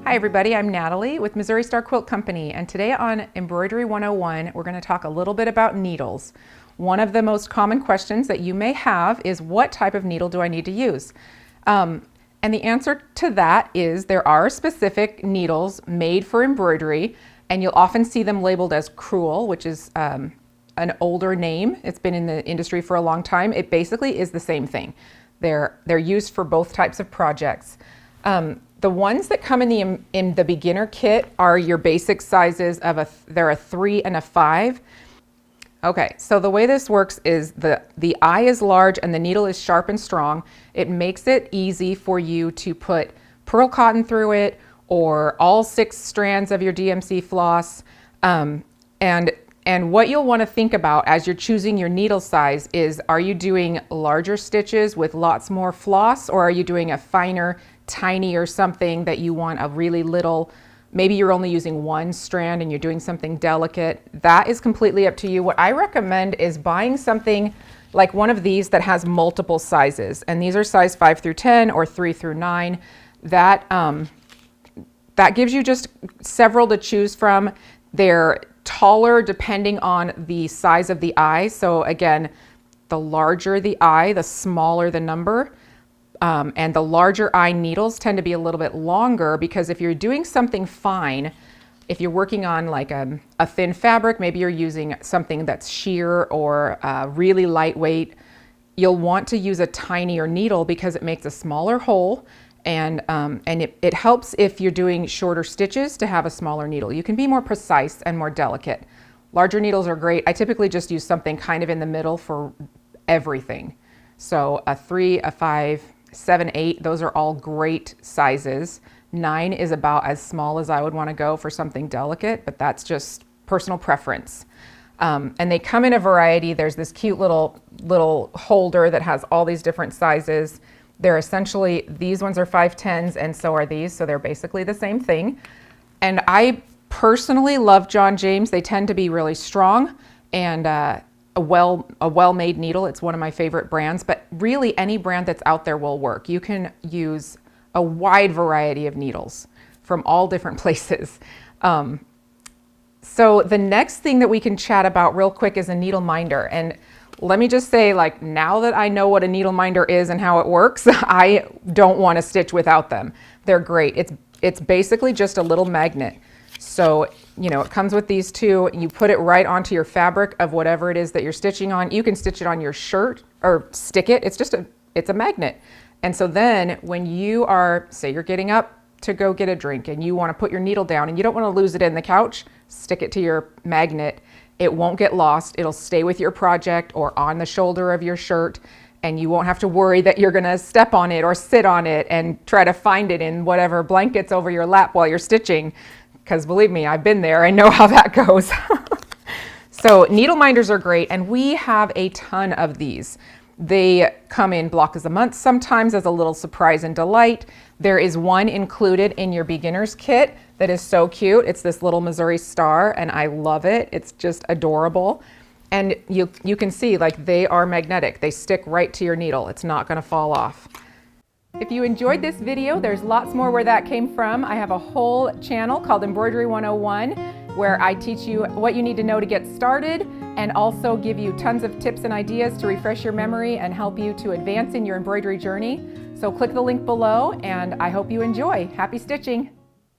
Hi everybody, I'm Natalie with Missouri Star Quilt Company, and today on Embroidery 101 we're going to talk a little bit about needles. One of the most common questions that you may have is, what type of needle do I need to use? And the answer to that is there are specific needles made for embroidery, and you'll often see them labeled as crewel, which is an older name. It's been in the industry for a long time. It basically is the same thing. They're used for both types of projects. The ones that come in the beginner kit are your basic sizes of they're a 3 and a 5. Okay, so the way this works is the eye is large and the needle is sharp and strong. It makes it easy for you to put pearl cotton through it or all 6 strands of your DMC floss. And what you'll want to think about as you're choosing your needle size is, are you doing larger stitches with lots more floss, or are you doing a finer, tiny or something that you want a really little, maybe you're only using 1 strand and you're doing something delicate? That is completely up to you. What I recommend is buying something like one of these that has multiple sizes, and these are size 5 through 10 or 3 through 9. That gives you just several to choose from. They're taller depending on the size of the eye. So again, the larger the eye, the smaller the number. And the larger eye needles tend to be a little bit longer, because if you're doing something fine, if you're working on like a thin fabric, maybe you're using something that's sheer or really lightweight, you'll want to use a tinier needle because it makes a smaller hole, and it helps if you're doing shorter stitches to have a smaller needle. You can be more precise and more delicate. Larger needles are great. I typically just use something kind of in the middle for everything. So a 3, a 5, 7, 8, those are all great sizes. 9 is about as small as I would want to go for something delicate, but that's just personal preference. And they come in a variety. There's this cute little holder that has all these different sizes. They're essentially, these ones are 510s and so are these, so they're basically the same thing. And I personally love John James. They tend to be really strong and a well-made needle. It's one of my favorite brands, but really any brand that's out there will work. You can use a wide variety of needles from all different places. So the next thing that we can chat about real quick is a needle minder. And let me just say, like, now that I know what a needle minder is and how it works, I don't want to stitch without them. They're great. It's basically just a little magnet. So, you know, it comes with these two. You put it right onto your fabric of whatever it is that you're stitching on. You can stitch it on your shirt or stick it. It's a magnet. And so then when you are, say you're getting up to go get a drink and you want to put your needle down and you don't want to lose it in the couch, stick it to your magnet. It won't get lost. It'll stay with your project or on the shoulder of your shirt, and you won't have to worry that you're gonna step on it or sit on it and try to find it in whatever blankets over your lap while you're stitching. Because believe me, I've been there. I know how that goes. So needle minders are great, and we have a ton of these. They come in blocks a month, sometimes as a little surprise and delight. There is one included in your beginner's kit that is so cute. It's this little Missouri star, and I love it. It's just adorable. And you can see, like, they are magnetic. They stick right to your needle. It's not gonna fall off. If you enjoyed this video, there's lots more where that came from. I have a whole channel called Embroidery 101 where I teach you what you need to know to get started, and also give you tons of tips and ideas to refresh your memory and help you to advance in your embroidery journey. So click the link below, and I hope you enjoy. Happy stitching!